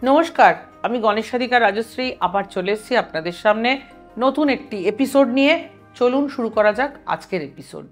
নমস্কার, আমি গণেশাধিকা রাজশ্রী আবার চলে এসেছি আপনাদের সামনে নতুন একটি এপিসোড নিয়ে। চলুন শুরু করা যাক আজকের এপিসোড।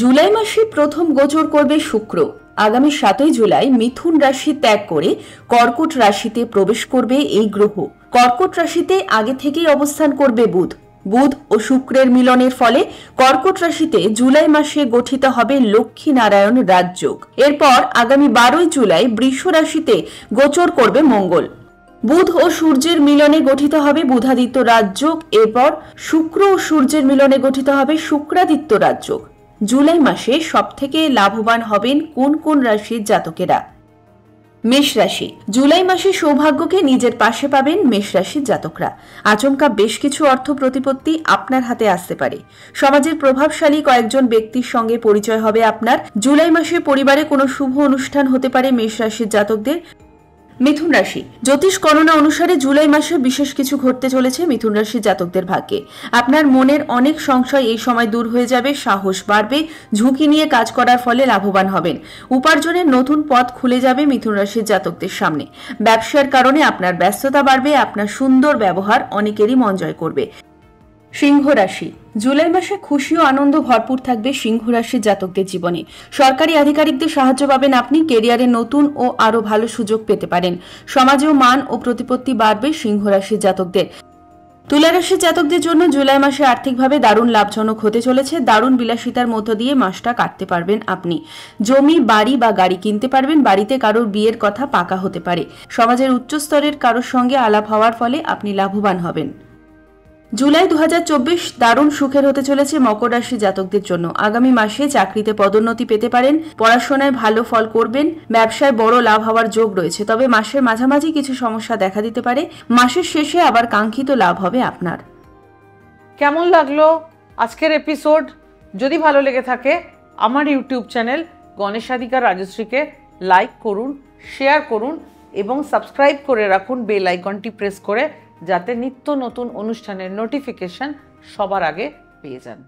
জুলাই মাসে প্রথম গোচর করবে শুক্র। আগামী 7 জুলাই মিথুন রাশি ত্যাগ করে কর্কট রাশিতে প্রবেশ করবে এই গ্রহ। কর্কট রাশিতে আগে থেকেই অবস্থান করবে বুধ। বুধ ও শুক্রের মিলনের ফলে কর্কট রাশিতে জুলাই মাসে গঠিত হবে লক্ষ্মী নারায়ণ রাজযোগ। এরপর আগামী 12 জুলাই বৃষ রাশিতে গোচর করবে মঙ্গল। বুধ ও সূর্যের মিলনে গঠিত হবে বুধাদিত্য রাজযোগ। এরপর শুক্র ও সূর্যের মিলনে গঠিত হবে শুক্রাদিত্য রাজযোগ। জুলাই মাসে সবথেকে লাভবান হবেন কোন কোন রাশির জাতকেরা? মেষ রাশি। জুলাই মাসে সৌভাগ্যকে নিজের পাশে পাবেন মেষ রাশির জাতকরা। আচমকা বেশ কিছু অর্থ প্রতিপত্তি আপনার হাতে আসতে পারে। সমাজের প্রভাবশালী কয়েকজন ব্যক্তির সঙ্গে পরিচয় হবে আপনার। জুলাই মাসে পরিবারে কোনো শুভ অনুষ্ঠান হতে পারে মেষ রাশির জাতকদের। মিথুন রাশি। জ্যোতিষ গণনা অনুসারে জুলাই মাসে বিশেষ কিছু ঘটতে চলেছে মিথুন রাশির জাতকদের ভাগ্যে। আপনার মনের অনেক সংশয় এই সময় দূর হয়ে যাবে, সাহস বাড়বে, ঝুঁকি নিয়ে কাজ করার ফলে লাভবান হবেন। উপার্জনের নতুন পথ খুলে যাবে মিথুন রাশির জাতকদের সামনে। ব্যবসার কারণে আপনার ব্যস্ততা বাড়বে, আপনার সুন্দর ব্যবহার অনেকেরই মন জয় করবে। সিংহ রাশি। জুলাই মাসে খুশি ও আনন্দ ভরপুর থাকবে সিংহ রাশির জাতকদের জীবনে। সরকারি আধিকারিকদের সাহায্য পাবেন আপনি। কেরিয়ারে নতুন ও আরো ভালো সুযোগ পেতে পারেন। সমাজেও মান ও প্রতিপত্তি বাড়বে সিংহ রাশির জাতকদের। তুলা রাশির জাতকদের জন্য জুলাই মাসে আর্থিকভাবে দারুণ লাভজনক হতে চলেছে। দারুণ বিলাসিতার মধ্য দিয়ে মাসটা কাটতে পারবেন আপনি। জমি, বাড়ি বা গাড়ি কিনতে পারবেন। বাড়িতে কারোর বিয়ের কথা পাকা হতে পারে। সমাজের উচ্চ স্তরের কারোর সঙ্গে আলাপ হওয়ার ফলে আপনি লাভবান হবেন। জুলাই 2024 দারুণ সুখের হতে চলেছে মকর রাশি জাতকদের জন্য। আগামী মাসে চাকরিতে পদোন্নতি পেতে পারেন। পড়াশোনায় ভালো ফল করবেন। ব্যবসায় বড় লাভ হওয়ার যোগ রয়েছে, তবে মাসের মাঝামাঝি কিছু সমস্যা দেখা দিতে পারে। মাসের শেষে আবার কাঙ্ক্ষিত লাভ হবে আপনার। কেমন লাগলো আজকের এপিসোড? যদি ভালো লেগে থাকে আমার ইউটিউব চ্যানেল গণেশাধিকা রাজশ্রীকে লাইক করুন, শেয়ার করুন এবং সাবস্ক্রাইব করে রাখুন বেল আইকনটি প্রেস করে, যাতে নিত্য নতুন অনুষ্ঠানের নোটিফিকেশন সবার আগে পেয়ে যান।